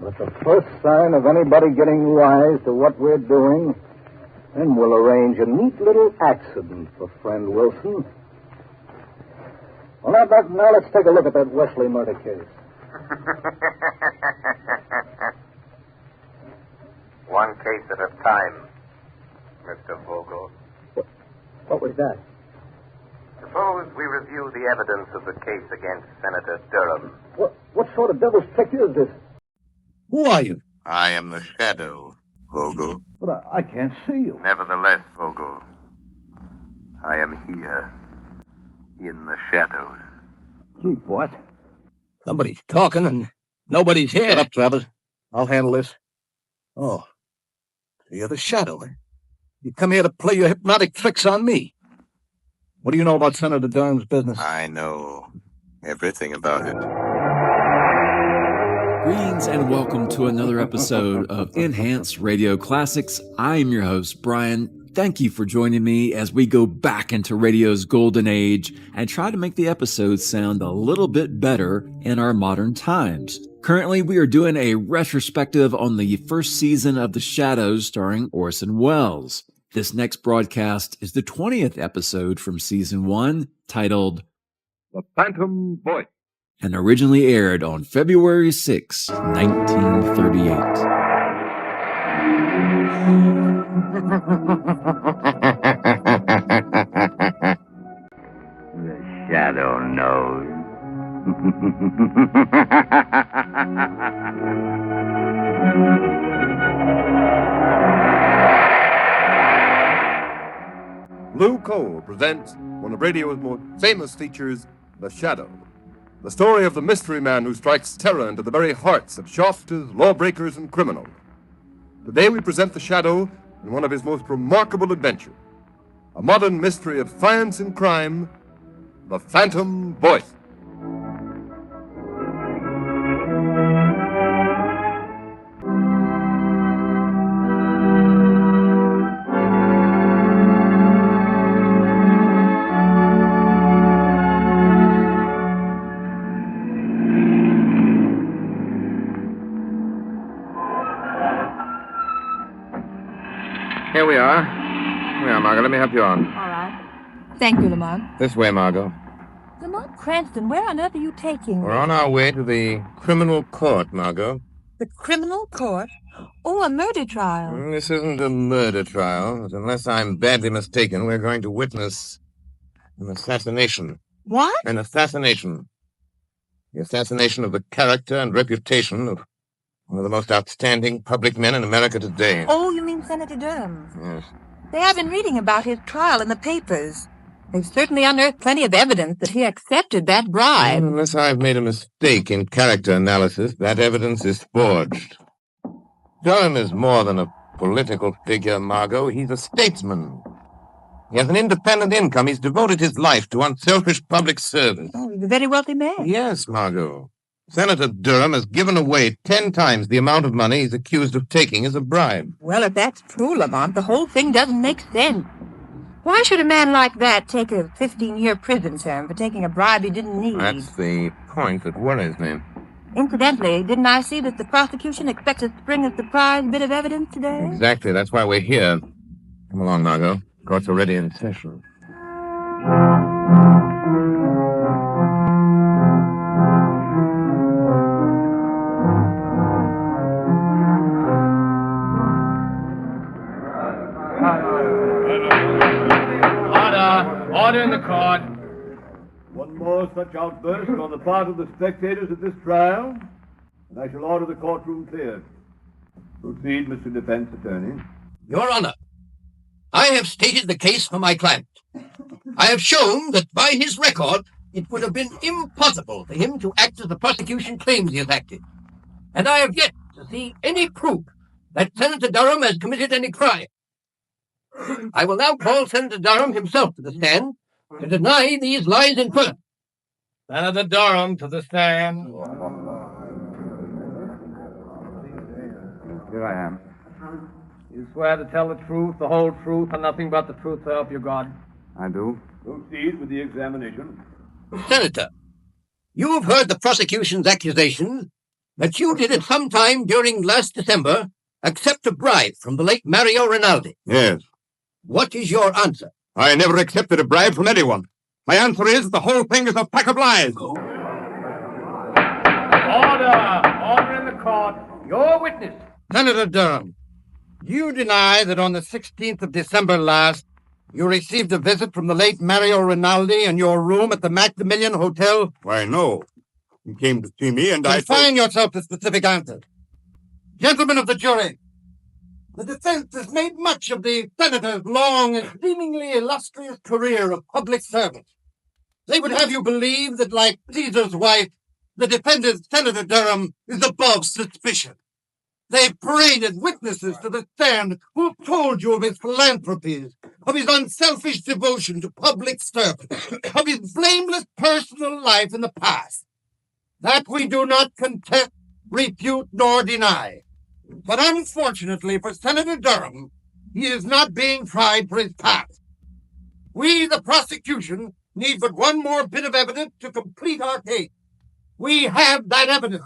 But the first sign of anybody getting wise to what we're doing, then we'll arrange a neat little accident for friend Wilson. Well, now let's take a look at that Wesley murder case. One case at a time, Mr. Vogel. What was that? Suppose we review the evidence of the case against Senator Durham. What sort of devil's trick is this? Who are you? I am the Shadow, Vogel. But I can't see you. Nevertheless, Vogel, I am here, in the shadows. Gee, what? Somebody's talking and nobody's here. Shut up, Travis. I'll handle this. Oh, so you're the Shadow, eh? You come here to play your hypnotic tricks on me. What do you know about Senator Durham's business? I know everything about it. Greetings and welcome to another episode of Enhanced Radio Classics. I'm your host, Brian. Thank you for joining me as we go back into radio's golden age and try to make the episodes sound a little bit better in our modern times. Currently, we are doing a retrospective on the first season of The Shadows starring Orson Welles. This next broadcast is the 20th episode from season 1, titled The Phantom Voice, and originally aired on February 6, 1938. The Shadow knows. Lou Cole presents one of radio's most famous features, The Shadow. The story of the mystery man who strikes terror into the very hearts of shoplifters, lawbreakers, and criminals. Today we present The Shadow in one of his most remarkable adventures. A modern mystery of science and crime, The Phantom Voice. Here we are. Margot. Let me help you on. All right. Thank you, Lamont. This way, Margot. Lamont Cranston, where on earth are you taking me? We're on our way to the criminal court, Margot. The criminal court? Oh, a murder trial. This isn't a murder trial, but unless I'm badly mistaken, we're going to witness an assassination. What? An assassination. The assassination of the character and reputation of one of the most outstanding public men in America today. Oh, you mean Senator Durham? Yes. They have been reading about his trial in the papers. They've certainly unearthed plenty of evidence that he accepted that bribe. Unless I've made a mistake in character analysis, that evidence is forged. Durham is more than a political figure, Margot. He's a statesman. He has an independent income. He's devoted his life to unselfish public service. Oh, he's a very wealthy man. Yes, Margot. Senator Durham has given away 10 times the amount of money he's accused of taking as a bribe. Well, if that's true, Lamont, the whole thing doesn't make sense. Why should a man like that take a 15-year prison term for taking a bribe he didn't need? That's the point that worries me. Incidentally, didn't I see that the prosecution expects us to bring a surprise bit of evidence today? Exactly. That's why we're here. Come along, Margot. Court's already in session. Order in the court. One more such outburst on the part of the spectators at this trial, and I shall order the courtroom cleared. Proceed, Mr. Defense Attorney. Your Honor, I have stated the case for my client. I have shown that by his record, it would have been impossible for him to act as the prosecution claims he has acted. And I have yet to see any proof that Senator Durham has committed any crime. I will now call Senator Durham himself to the stand to deny these lies in full. Senator Durham to the stand. Here I am. You swear to tell the truth, the whole truth, and nothing but the truth, so help you God. I do. Proceed with the examination. Senator, you have heard the prosecution's accusations that you did at some time during last December accept a bribe from the late Mario Renaldi. Yes. What is your answer? I never accepted a bribe from anyone. My answer is the whole thing is a pack of lies. Order! Order in the court. Your witness. Senator Durham, do you deny that on the 16th of December last, you received a visit from the late Mario Renaldi in your room at the Maximilian Hotel? Why, no. He came to see me and Confine yourself to specific answers. Gentlemen of the jury, the defense has made much of the senator's long and seemingly illustrious career of public service. They would have you believe that, like Caesar's wife, the defendant, Senator Durham, is above suspicion. They paraded witnesses to the stand who told you of his philanthropies, of his unselfish devotion to public service, of his blameless personal life in the past. That we do not contest, refute, nor deny. But unfortunately for Senator Durham, he is not being tried for his past. We, the prosecution, need but one more bit of evidence to complete our case. We have that evidence.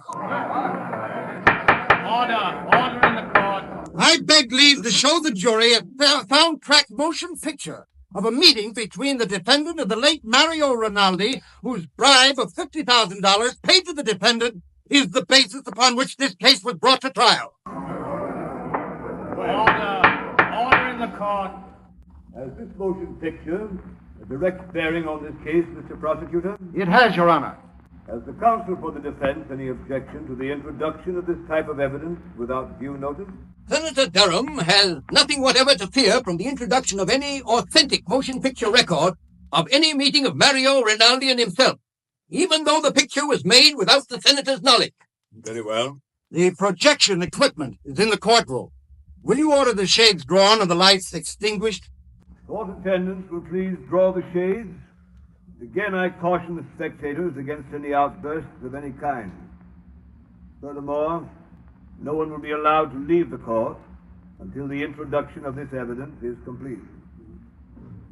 Order in the court. I beg leave to show the jury a soundtrack motion picture of a meeting between the defendant and the late Mario Renaldi, whose bribe of $50,000 paid to the defendant is the basis upon which this case was brought to trial. Order in the court. Has this motion picture a direct bearing on this case, Mr. Prosecutor? It has, Your Honor. Has the counsel for the defense any objection to the introduction of this type of evidence without due notice? Senator Durham has nothing whatever to fear from the introduction of any authentic motion picture record of any meeting of Mario Renaldi and himself, even though the picture was made without the senator's knowledge. Very well. The projection equipment is in the courtroom. Will you order the shades drawn and the lights extinguished? Court attendants will please draw the shades. Again, I caution the spectators against any outbursts of any kind. Furthermore, no one will be allowed to leave the court until the introduction of this evidence is complete.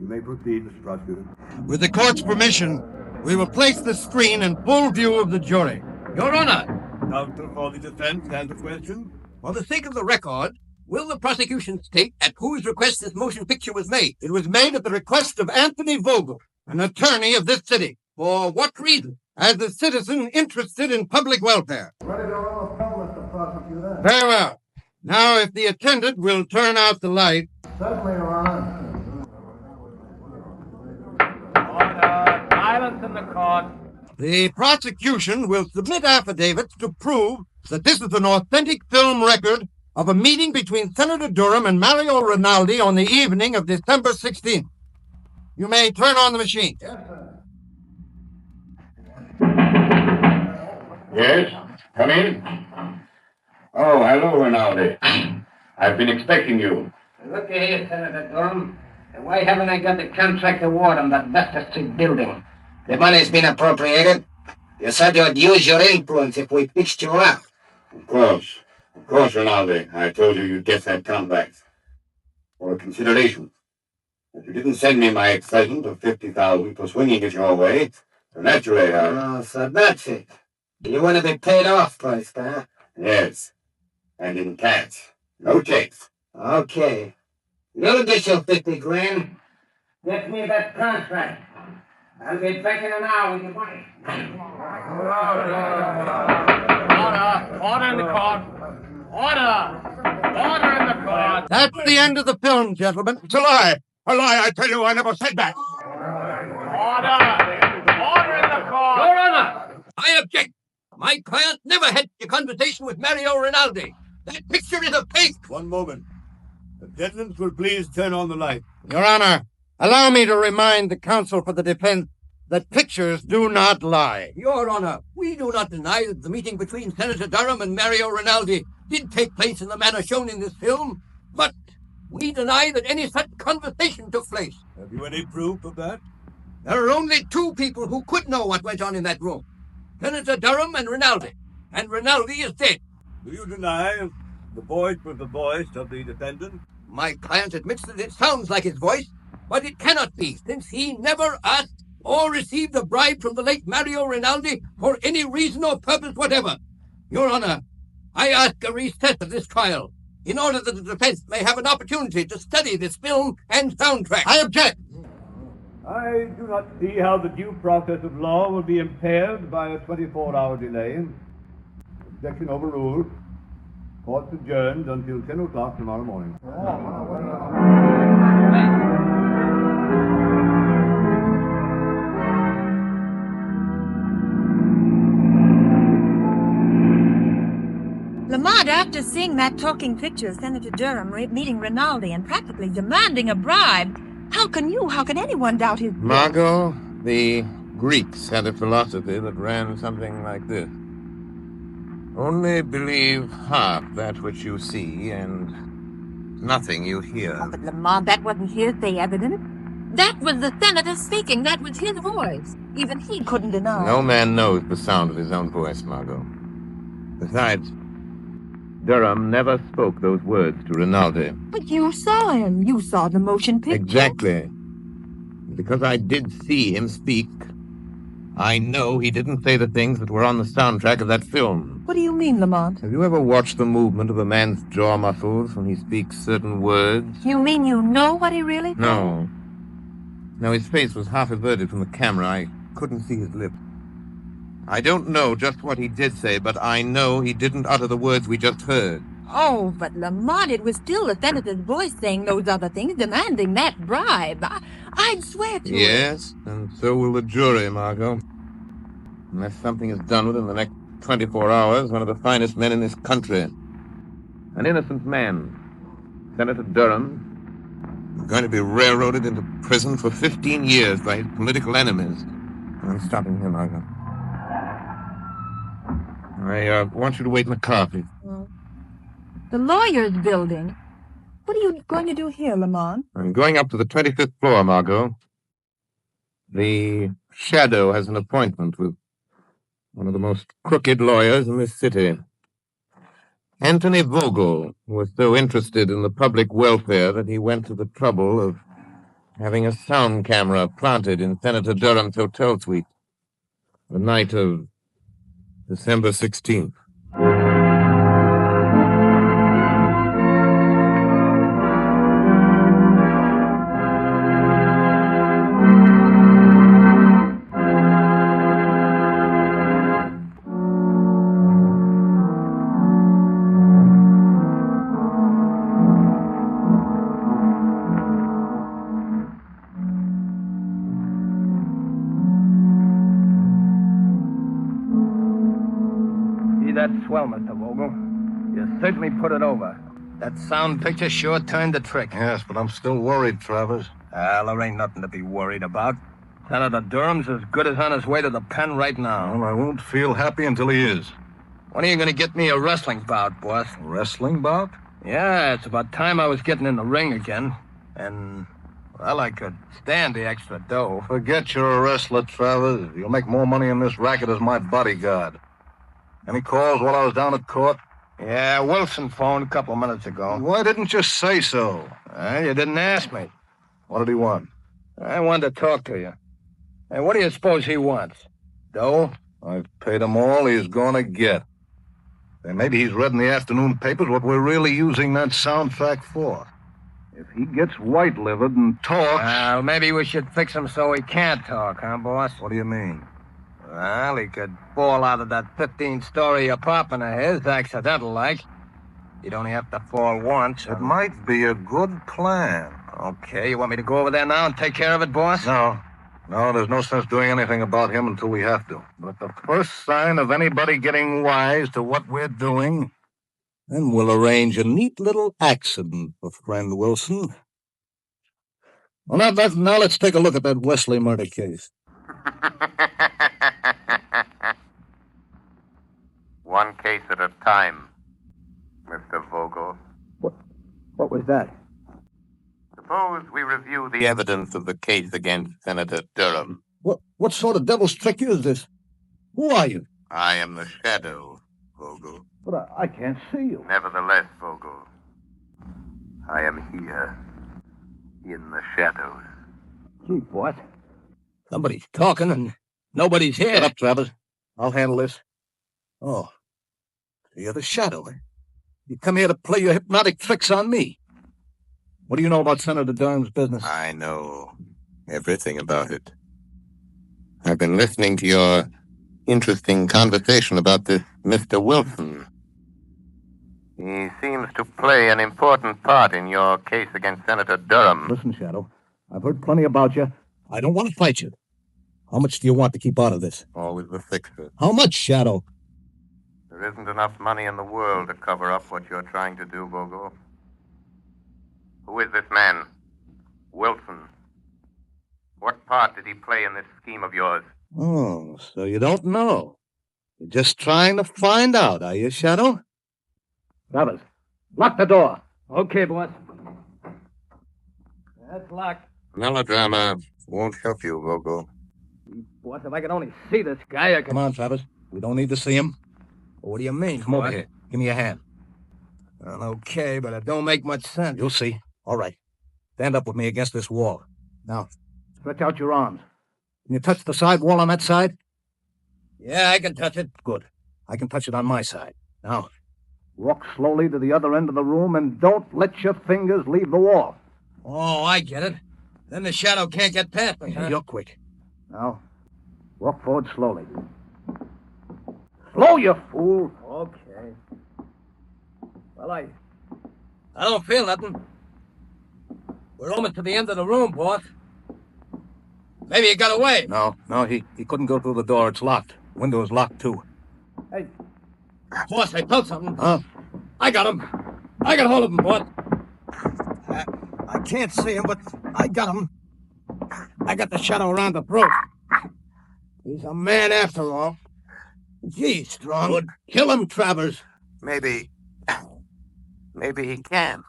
You may proceed, Mr. Prosecutor. With the court's permission, we will place the screen in full view of the jury. Your Honor, Counsel for the defense has a question. for the sake of the record, will the prosecution state at whose request this motion picture was made? It was made at the request of Anthony Vogel, an attorney of this city. For what reason? As a citizen interested in public welfare. Ready to roll a film, Mr. Prosecutor. Very well. Now, if the attendant will turn out the light. Certainly, Your Honor. Order. Silence in the court. The prosecution will submit affidavits to prove that this is an authentic film record of a meeting between Senator Durham and Mario Renaldi on the evening of December 16th. You may turn on the machine. Yes, sir. Yes, come in. Oh, hello, Renaldi. I've been expecting you. Look here, Senator Durham. Why haven't I got the contract award on that Buster Street building? The money's been appropriated. You said you'd use your influence if we pitched you up. Of course, Renaldi. I told you you'd get that contract. For a consideration. If you didn't send me my present of $50,000 for swinging it your way, so naturally Oh, so that's it. You want to be paid off first, huh? Yes. And in cash. No checks. Okay. You'll get your 50 grand. Get me that contract. I'll be back in an hour with your money. Order in the court. Order in the court. That's the end of the film, gentlemen. It's a lie. A lie, I tell you, I never said that. Order in the court. Your Honor, I object. My client never had a conversation with Mario Renaldi. That picture is a fake. One moment. Attendants will please turn on the light. Your Honor, allow me to remind the counsel for the defense that pictures do not lie. Your Honor, we do not deny that the meeting between Senator Durham and Mario Renaldi did take place in the manner shown in this film, but we deny that any such conversation took place. Have you any proof of that? There are only two people who could know what went on in that room. Senator Durham and Renaldi. And Renaldi is dead. Do you deny the voice was the voice of the defendant? My client admits that it sounds like his voice, but it cannot be, since he never asked or received a bribe from the late Mario Renaldi for any reason or purpose whatever. Your Honor, I ask a recess of this trial in order that the defense may have an opportunity to study this film and soundtrack. I object. I do not see how the due process of law will be impaired by a 24-hour delay. Objection overruled. Court's adjourned until 10 o'clock tomorrow morning. Lamont, after seeing that talking picture of Senator Durham meeting Renaldi and practically demanding a bribe, how can anyone doubt his... Margot, the Greeks had a philosophy that ran something like this. Only believe half that which you see and nothing you hear. Oh, but Lamont, that wasn't hearsay evidence. That was the senator speaking. That was his voice. Even he couldn't deny. No man knows the sound of his own voice, Margot. Besides, Durham never spoke those words to Renaldi. But you saw him. You saw the motion picture. Exactly. Because I did see him speak, I know he didn't say the things that were on the soundtrack of that film. What do you mean, Lamont? Have you ever watched the movement of a man's jaw muscles when he speaks certain words? You mean you know what he really said? No. No, his face was half averted from the camera. I couldn't see his lips. I don't know just what he did say, but I know he didn't utter the words we just heard. Oh, but Lamont, it was still the senator's voice saying those other things, demanding that bribe. I'd swear to it. Yes, and so will the jury, Margot. Unless something is done within the next 24 hours, one of the finest men in this country, an innocent man, Senator Durham, is going to be railroaded into prison for 15 years by his political enemies. I'm stopping here, Margot. I want you to wait in the car, please. The lawyer's building. What are you going to do here, Lamont? I'm going up to the 25th floor, Margot. The Shadow has an appointment with one of the most crooked lawyers in this city. Anthony Vogel was so interested in the public welfare that he went to the trouble of having a sound camera planted in Senator Durham's hotel suite the night of December 16th. That swell, Mr. Vogel. You certainly put it over. That sound picture sure turned the trick. Yes, but I'm still worried, Travers. Well, there ain't nothing to be worried about. Senator Durham's as good as on his way to the pen right now. Well, I won't feel happy until he is. When are you going to get me a wrestling bout, boss? A wrestling bout? Yeah, it's about time I was getting in the ring again. And, well, I could stand the extra dough. Forget you're a wrestler, Travers. You'll make more money in this racket as my bodyguard. Any calls while I was down at court? Yeah, Wilson phoned a couple of minutes ago. Why didn't you say so? You didn't ask me. What did he want? I wanted to talk to you. Hey, what do you suppose he wants? Dough? I've paid him all he's gonna get. And maybe he's read in the afternoon papers what we're really using that soundtrack for. If he gets white-livered and talks... Well, maybe we should fix him so he can't talk, huh, boss? What do you mean? Well, he could fall out of that 15-story apartment of his, accidental-like. He'd only have to fall once. It might be a good plan. Okay, you want me to go over there now and take care of it, boss? No, there's no sense doing anything about him until we have to. But the first sign of anybody getting wise to what we're doing, then we'll arrange a neat little accident for friend Wilson. Well, now let's take a look at that Wesley murder case. One case at a time, Mr. Vogel. What was that? Suppose we review The evidence of the case against Senator Durham. What sort of devil's trick is this? Who are you? I am the Shadow, Vogel. But I can't see you. Nevertheless, Vogel, I am here, in the shadows. Gee, boss. Somebody's talking and nobody's here. Shut up, Travers. I'll handle this. Oh, You're the Shadow. You come here to play your hypnotic tricks on me. What do you know about Senator Durham's business? I know everything about it. I've been listening to your interesting conversation about this Mr. Wilson. He seems to play an important part in your case against Senator Durham. Listen, Shadow, I've heard plenty about you. I don't want to fight you. How much do you want to keep out of this? Always the fixer. How much, Shadow? There isn't enough money in the world to cover up what you're trying to do, Vogel. Who is this man? Wilson. What part did he play in this scheme of yours? Oh, so you don't know. You're just trying to find out, are you, Shadow? Brothers, lock the door. Okay, boss. That's locked. Melodrama won't help you, Vogel. Boss, if I could only see this guy, I could... Come on, Travis. We don't need to see him. What do you mean? Come over here. Give me a hand. Well, okay, but it don't make much sense. You'll see. All right. Stand up with me against this wall. Now, stretch out your arms. Can you touch the side wall on that side? Yeah, I can touch it. Good. I can touch it on my side. Now, walk slowly to the other end of the room and don't let your fingers leave the wall. Oh, I get it. Then the Shadow can't get past me, huh? You're quick. Now, walk forward slowly. Slow, you fool! Okay. Well, I don't feel nothing. We're almost to the end of the room, boss. Maybe he got away. No, he couldn't go through the door. It's locked. Window is locked, too. Hey, boss, I felt something. Huh? I got him. I got hold of him, boss. I can't see him, but I got him. I got the Shadow around the throat. He's a man after all. Gee, strong. Good. Kill him, Travers. Maybe he can.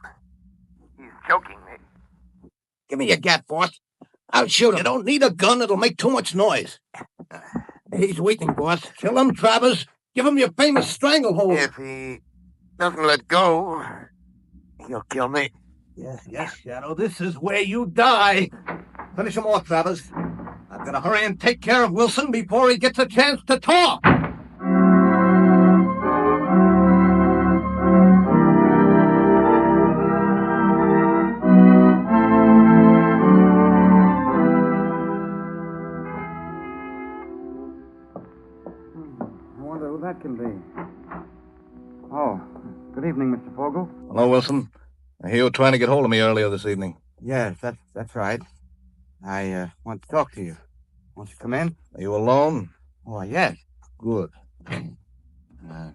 He's choking me. Give me your gat, boss. I'll shoot him. You don't need a gun. It'll make too much noise. He's weakening, boss. Kill him, Travers. Give him your famous stranglehold. If he doesn't let go, he'll kill me. Yes, Shadow. This is where you die. Finish him off, Travers. I've got to hurry and take care of Wilson before he gets a chance to talk. That can be. Oh, good evening, Mr. Vogel. Hello, Wilson. I hear you were trying to get hold of me earlier this evening. Yes, that's right. I want to talk to you. Won't you come in? Are you alone? Oh, yes. Good. Mr.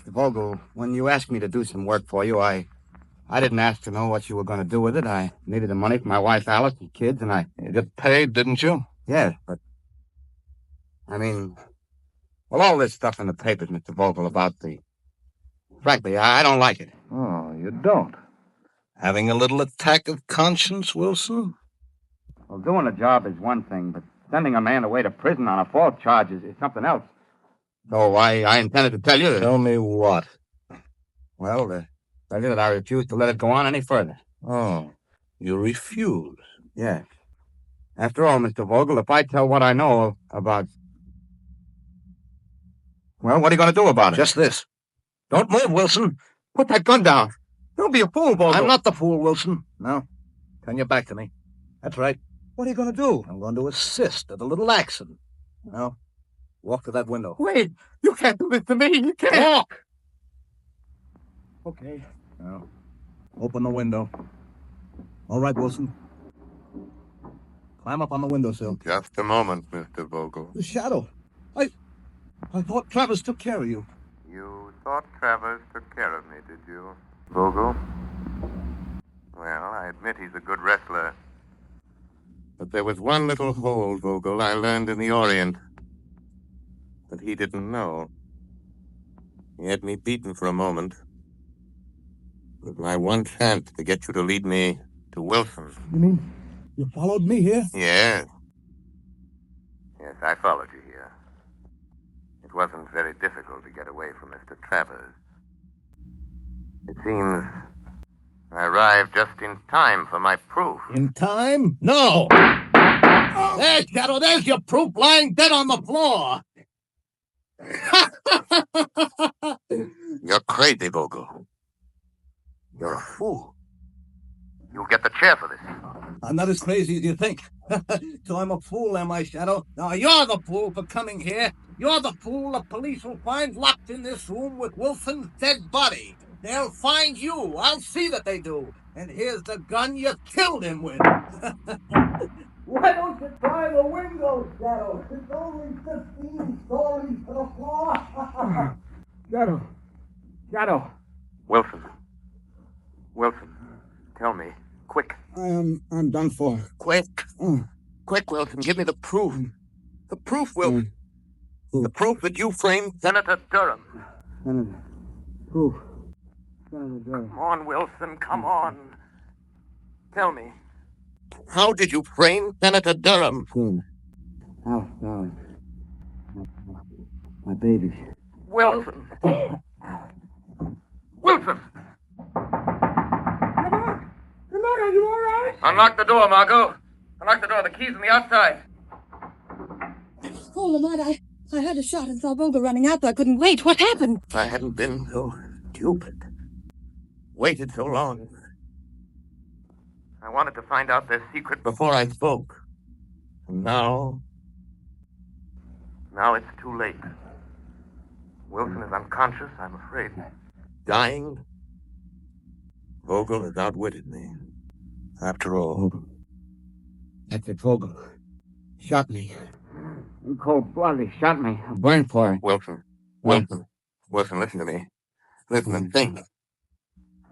Vogel, when you asked me to do some work for you, I didn't ask to know what you were going to do with it. I needed the money for my wife, Alice, and kids, and You got paid, didn't you? Yes, but... I mean... Well, all this stuff in the papers, Mr. Vogel, about the... Frankly, I don't like it. Oh, you don't? Having a little attack of conscience, Wilson? Well, doing a job is one thing, but sending a man away to prison on a false charge is something else. So I intended to tell you that... Tell me what? Well, tell you that I refuse to let it go on any further. Oh, you refuse? Yes. After all, Mr. Vogel, if I tell what I know about... Well, what are you going to do about it? Just this. Don't move, Wilson. Put that gun down. Don't be a fool, Vogel. I'm not the fool, Wilson. No. Turn your back to me. That's right. What are you going to do? I'm going to assist at a little accident. Now, walk to that window. Wait. You can't do this to me. You can't. Walk! Okay. Now, open the window. All right, Wilson. Climb up on the windowsill. Just a moment, Mr. Vogel. The Shadow. I thought Travers took care of you. You thought Travers took care of me, did you, Vogel? Well, I admit he's a good wrestler. But there was one little hold, Vogel, I learned in the Orient that he didn't know. He had me beaten for a moment. It was my one chance to get you to lead me to Wilson. You mean you followed me here? Yes. Yes, I followed you here. It wasn't very difficult to get away from Mr. Travers. It seems I arrived just in time for my proof. In time? No! There, Shadow, there's your proof lying dead on the floor. You're crazy, Vogel. You're a fool. You'll get the chair for this. I'm not as crazy as you think. So I'm a fool, am I, Shadow? Now, you're the fool for coming here. You're the fool the police will find locked in this room with Wilson's dead body. They'll find you. I'll see that they do. And here's the gun you killed him with. Why don't you try the window, Shadow? It's only 15 stories to the floor. Shadow. Wilson, tell me, quick. I'm done for. Quick. Quick, Wilson, give me the proof. The proof, Wilson. The proof that you framed Senator Durham. Proof. Come on, Wilson, come on. Tell me. How did you frame Senator Durham? Darling. My baby. Wilson. Wilson! Lamont, are you all right? Unlock the door, Margot. Unlock the door. The key's on the outside. Oh, Lamont, I heard a shot and saw Vogel running out, so I couldn't wait. What happened? If I hadn't been so stupid, waited so long I wanted to find out their secret. before I spoke. And now, Now it's too late. Wilson is unconscious, I'm afraid. dying, Vogel has outwitted me. After all, That's it, Vogel. Shot me. In cold blood, he shot me. I burned for it. Wilson, listen to me. Listen and think.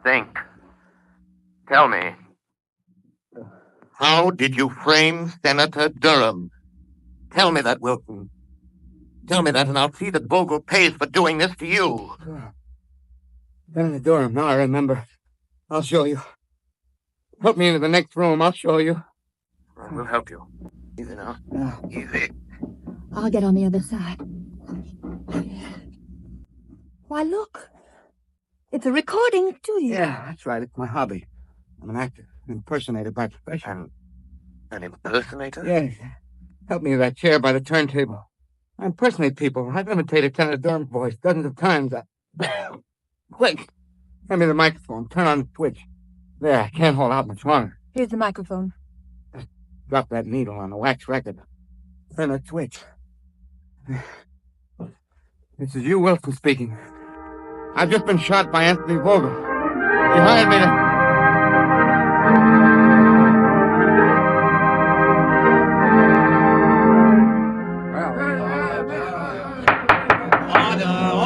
Think. Tell me. How did you frame Senator Durham? Tell me that, Wilson. Tell me that, and I'll see that Vogel pays for doing this to you. Senator Durham, now I remember. I'll show you. Help me into the next room, I'll show you. We'll help you. Easy now. Easy. I'll get on the other side. Why, look. It's a recording studio. Yeah, that's right. It's my hobby. I'm an actor, an impersonator by profession. An impersonator? Yes. Help me with that chair by the turntable. I impersonate people. I've imitated Senator Durham's voice dozens of times. Quick! Hand me the microphone. Turn on the switch. There, I can't hold out much longer. Here's the microphone. Drop that needle on the wax record. Turn that switch. This is you, Wilson, speaking. I've just been shot by Anthony Vogel. He hired me to...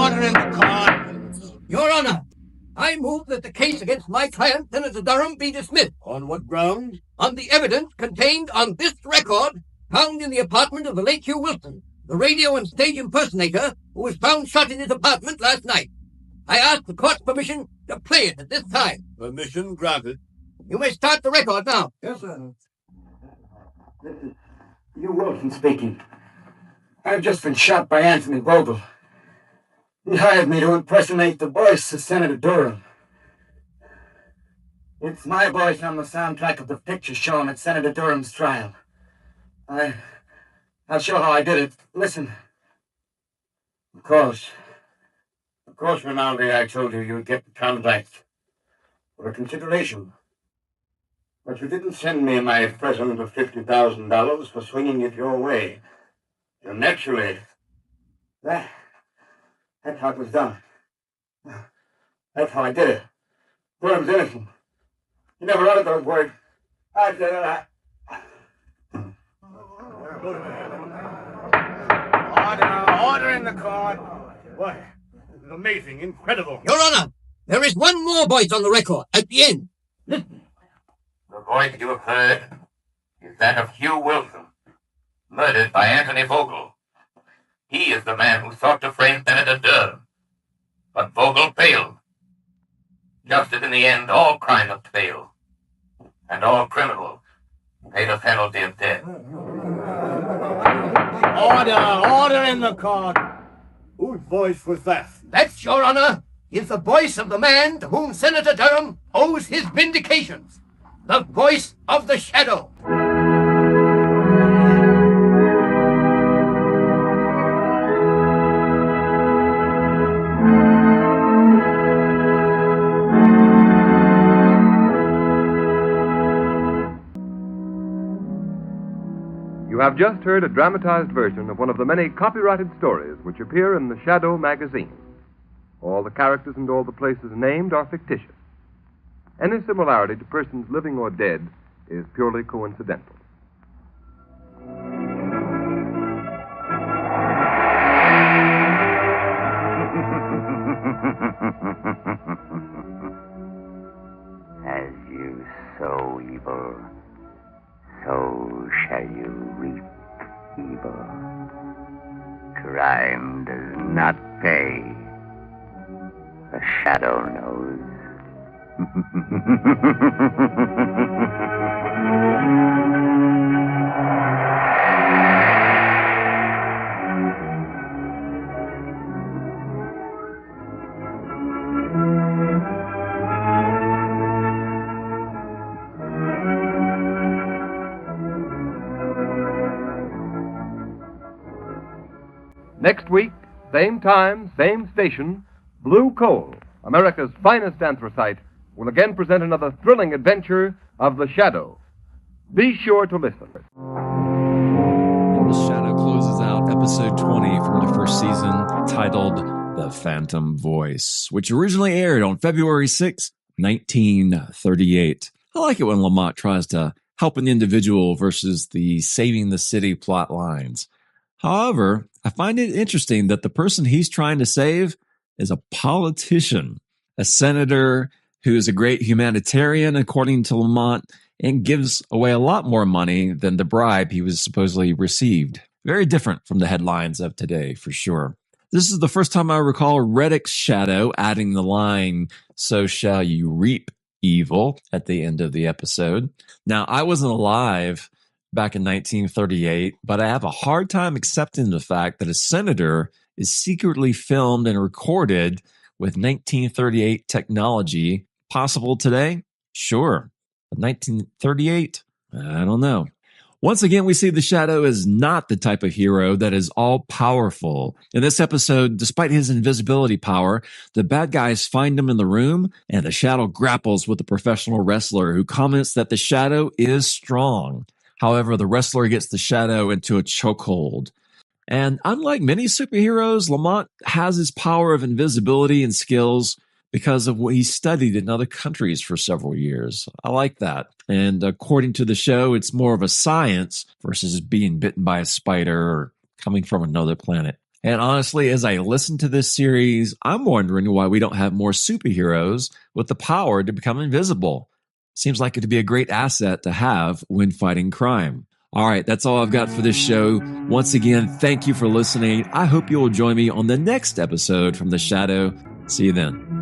Order in the court. Your Honor, I move that the case against my client, Senator Durham, be dismissed. On what grounds? On the evidence contained on this record found in the apartment of the late Hugh Wilson, the radio and stage impersonator who was found shot in his apartment last night. I ask the court's permission to play it at this time. Permission granted. You may start the record now. Yes, sir. This is Hugh Wilson speaking. I've just been shot by Anthony Vogel. He hired me to impersonate the voice of Senator Durham. It's my voice on the soundtrack of the picture shown at Senator Durham's trial. I'll show how I did it. Listen. Of course, Renaldi, I told you you'd get the contract for a consideration. But you didn't send me my present of $50,000 for swinging it your way. So naturally, that's how it was done. That's how I did it. Durham's innocent. He never uttered those words. I did it. Order in the court. Why, this is amazing, incredible. Your Honor, there is one more voice on the record at the end. Listen. The voice you have heard is that of Hugh Wilson, murdered by Anthony Vogel. He is the man who sought to frame Senator Durham. But Vogel failed. Just as in the end all crime must fail. And all criminals pay the penalty of death. Order in the court. Whose voice was that? That, Your Honor, is the voice of the man to whom Senator Durham owes his vindications. The voice of the shadow. have just heard a dramatized version of one of the many copyrighted stories which appear in the Shadow magazine. All the characters and all the places named are fictitious. Any similarity to persons living or dead is purely coincidental. As you sow evil, so shall you reap evil. Crime does not pay. The shadow knows. Next week, same time, same station, Blue Coal, America's finest anthracite, will again present another thrilling adventure of The Shadow. Be sure to listen. And The Shadow closes out episode 20 from the first season, titled The Phantom Voice, which originally aired on February 6, 1938. I like it when Lamont tries to help an individual versus the saving the city plot lines. However, I find it interesting that the person he's trying to save is a politician, a senator who is a great humanitarian, according to Lamont, and gives away a lot more money than the bribe he was supposedly received. Very different from the headlines of today, for sure. This is the first time I recall Reddick's shadow adding the line, "So shall you reap evil," at the end of the episode. Now, I wasn't alive back in 1938, but I have a hard time accepting the fact that a senator is secretly filmed and recorded with 1938 technology. Possible today? Sure. But 1938? I don't know. Once again, we see the Shadow is not the type of hero that is all-powerful. In this episode, despite his invisibility power, the bad guys find him in the room, and the Shadow grapples with the professional wrestler who comments that the Shadow is strong. However, the wrestler gets the Shadow into a chokehold. And unlike many superheroes, Lamont has his power of invisibility and skills because of what he studied in other countries for several years. I like that. And according to the show, it's more of a science versus being bitten by a spider or coming from another planet. And honestly, as I listen to this series, I'm wondering why we don't have more superheroes with the power to become invisible. Seems like it'd be a great asset to have when fighting crime. All right, that's all I've got for this show. Once again, thank you for listening. I hope you will join me on the next episode from The Shadow. See you then.